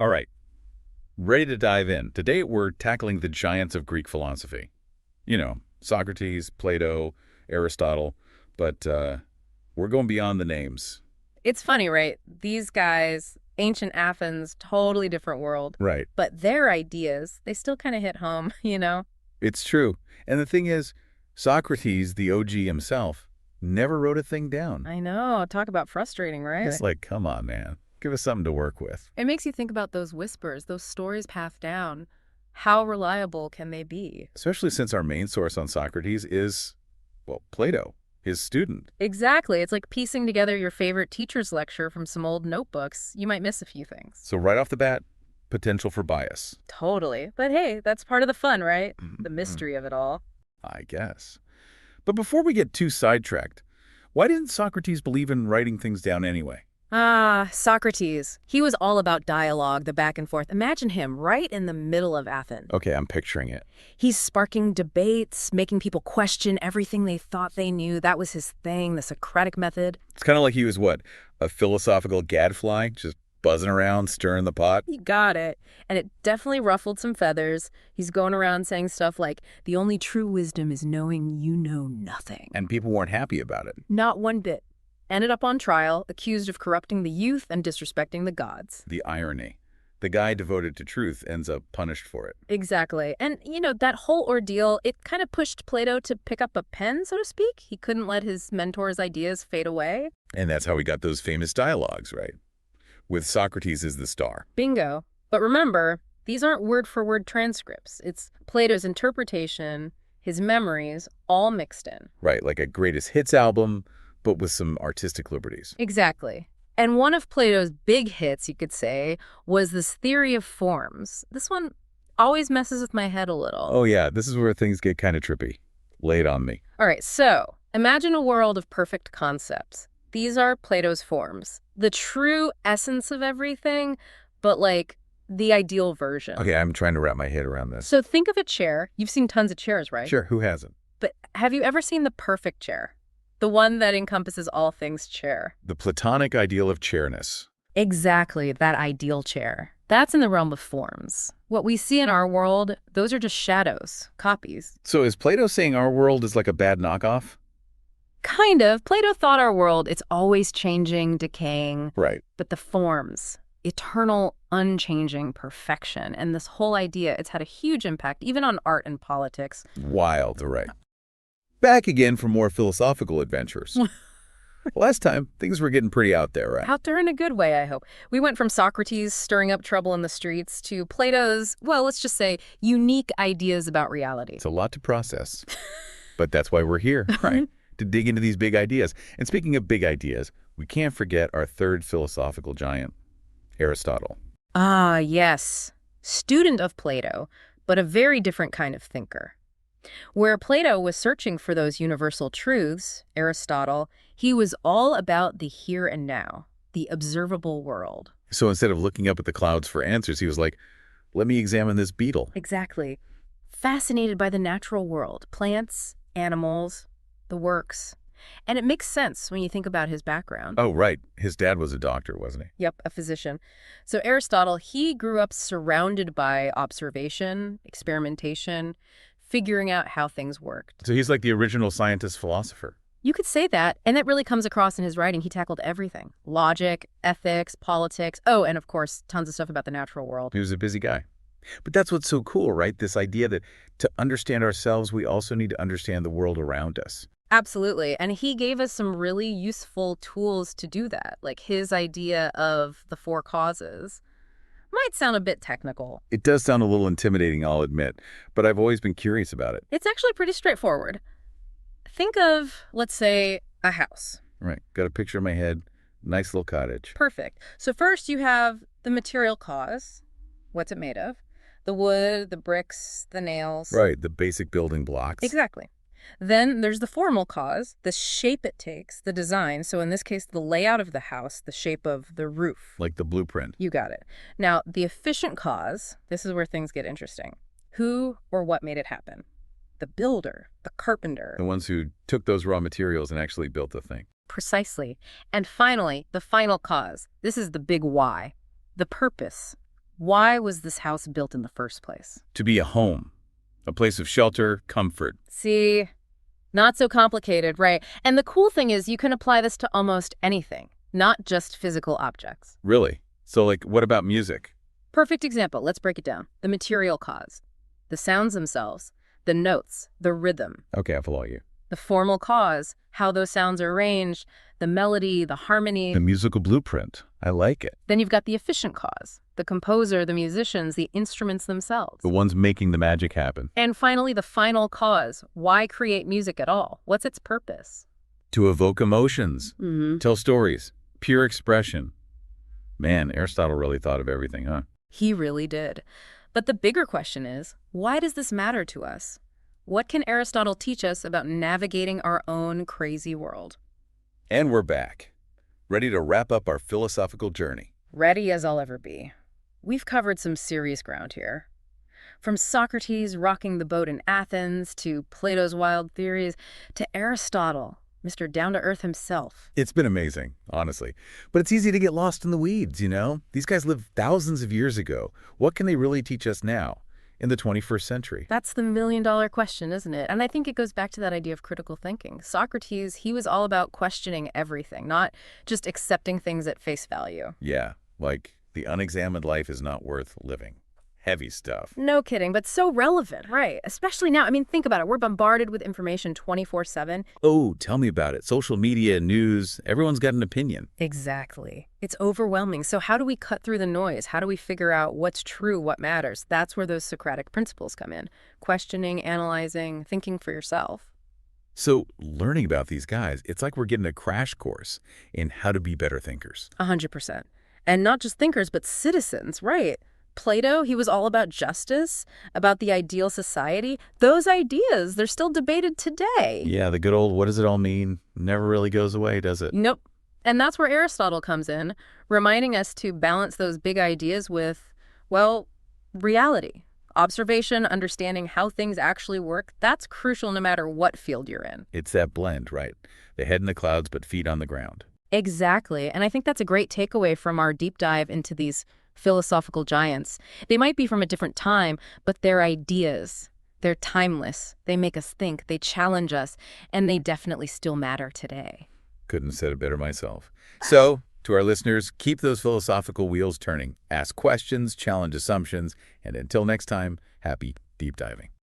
All right, ready to dive in. Today we're tackling the giants of Greek philosophy. Socrates, Plato, Aristotle, but we're going beyond the names. It's funny, right? These guys, ancient Athens, totally different world. Right. But their ideas, they still kind of hit home, you know? It's true. And the thing is, Socrates, the OG himself, never wrote a thing down. I know. Talk about frustrating, right? It's like, come on, man. Give us something to work with. It makes you think about those whispers, those stories passed down. How reliable can they be? Especially since our main source on Socrates is, well, Plato, his student. Exactly. It's like piecing together your favorite teacher's lecture from some old notebooks. You might miss a few things. So right off the bat, potential for bias. Totally. But hey, that's part of the fun, right? The Mhm. mystery of it all. I guess. But before we get too sidetracked, why didn't Socrates believe in writing things down anyway? Ah, Socrates. He was all about dialogue, the back and forth. Imagine him right in the middle of Athens. Okay, I'm picturing it. He's sparking debates, making people question everything they thought they knew. That was his thing, the Socratic method. It's kind of like he was what? A philosophical gadfly, just buzzing around, stirring the pot? You got it. And it definitely ruffled some feathers. He's going around saying stuff like, the only true wisdom is knowing you know nothing. And people weren't happy about it. Not one bit. Ended up on trial, accused of corrupting the youth and disrespecting the gods. The irony. The guy devoted to truth ends up punished for it. Exactly. And, that whole ordeal, it kind of pushed Plato to pick up a pen, so to speak. He couldn't let his mentor's ideas fade away. And that's how we got those famous dialogues, right? With Socrates as the star. Bingo. But remember, these aren't word-for-word transcripts. It's Plato's interpretation, his memories, all mixed in. Right, like a greatest hits album, but with some artistic liberties. Exactly. And one of Plato's big hits, you could say, was this theory of forms. This one always messes with my head a little. Oh yeah, this is where things get kind of trippy. Lay it on me. All right, so imagine a world of perfect concepts. These are Plato's forms. The true essence of everything, but like the ideal version. Okay, I'm trying to wrap my head around this. So think of a chair. You've seen tons of chairs, right? Sure, who hasn't? But have you ever seen the perfect chair? The one that encompasses all things chair. The Platonic ideal of chairness. Exactly, that ideal chair. That's in the realm of forms. What we see in our world, those are just shadows, copies. So is Plato saying our world is like a bad knockoff? Kind of. Plato thought our world, it's always changing, decaying. Right. But the forms, eternal, unchanging perfection. And this whole idea, it's had a huge impact, even on art and politics. Wild, right. Back again for more philosophical adventures. Last time, things were getting pretty out there, right? Out there in a good way, I hope. We went from Socrates stirring up trouble in the streets to Plato's, well, let's just say, unique ideas about reality. It's a lot to process. But that's why we're here, right? To dig into these big ideas. And speaking of big ideas, we can't forget our third philosophical giant, Aristotle. Ah, yes. Student of Plato, but a very different kind of thinker. Where Plato was searching for those universal truths, Aristotle, he was all about the here and now, the observable world. So instead of looking up at the clouds for answers, he was like, let me examine this beetle. Exactly. Fascinated by the natural world, plants, animals, the works. And it makes sense when you think about his background. Oh, right. His dad was a doctor, wasn't he? Yep, a physician. So Aristotle, he grew up surrounded by observation, experimentation, figuring out how things worked. So he's like the original scientist-philosopher. You could say that, and that really comes across in his writing. He tackled everything. Logic, ethics, politics, oh, and of course, tons of stuff about the natural world. He was a busy guy. But that's what's so cool, right? This idea that to understand ourselves, we also need to understand the world around us. Absolutely, and he gave us some really useful tools to do that, like his idea of the four causes. Might sound a bit technical. It does sound a little intimidating, I'll admit, but I've always been curious about it. It's actually pretty straightforward. Think of, let's say, a house. Right. Got a picture in my head. Nice little cottage. Perfect. So first you have the material cause. What's it made of? The wood, the bricks, the nails. Right. The basic building blocks. Exactly. Then there's the formal cause, the shape it takes, the design. So in this case, the layout of the house, the shape of the roof. Like the blueprint. You got it. Now, the efficient cause, this is where things get interesting. Who or what made it happen? The builder, the carpenter. The ones who took those raw materials and actually built the thing. Precisely. And finally, the final cause. This is the big why. The purpose. Why was this house built in the first place? To be a home, a place of shelter, comfort. See, not so complicated, right? And the cool thing is you can apply this to almost anything, not just physical objects. Really? So, like, what about music? Perfect example. Let's break it down. The material cause, the sounds themselves, the notes, the rhythm. Okay, I follow you. The formal cause, how those sounds are arranged, the melody, the harmony. The musical blueprint. I like it. Then you've got the efficient cause, the composer, the musicians, the instruments themselves. The ones making the magic happen. And finally, the final cause. Why create music at all? What's its purpose? To evoke emotions, Mm-hmm. tell stories, pure expression. Man, Aristotle really thought of everything, huh? He really did. But the bigger question is, why does this matter to us? What can Aristotle teach us about navigating our own crazy world? And we're back, ready to wrap up our philosophical journey. Ready as I'll ever be. We've covered some serious ground here. From Socrates rocking the boat in Athens, to Plato's wild theories, to Aristotle, Mr. Down-to-Earth himself. It's been amazing, honestly. But it's easy to get lost in the weeds, you know? These guys lived thousands of years ago. What can they really teach us now, in the 21st century? That's the million-dollar question, isn't it? And I think it goes back to that idea of critical thinking. Socrates, he was all about questioning everything, not just accepting things at face value. Yeah, like the unexamined life is not worth living. Heavy stuff. No kidding, but so relevant, right? Especially now. I mean, think about it. We're bombarded with information 24/7. Oh, tell me about it. Social media, news, everyone's got an opinion. Exactly. It's overwhelming. So how do we cut through the noise? How do we figure out what's true, what matters? That's where those Socratic principles come in. Questioning, analyzing, thinking for yourself. So learning about these guys, it's like we're getting a crash course in how to be better thinkers. 100%. And not just thinkers, but citizens, right? Plato, he was all about justice, about the ideal society. Those ideas, they're still debated today. Yeah, the good old what does it all mean never really goes away, does it? Nope. And that's where Aristotle comes in, reminding us to balance those big ideas with, well, reality. Observation, understanding how things actually work, that's crucial no matter what field you're in. It's that blend, right? The head in the clouds but feet on the ground. Exactly. And I think that's a great takeaway from our deep dive into these philosophical giants. They might be from a different time, but their ideas, they're timeless. They make us think, they challenge us, and they definitely still matter today. Couldn't have said it better myself. So, to our listeners, keep those philosophical wheels turning. Ask questions, challenge assumptions, and until next time, happy deep diving.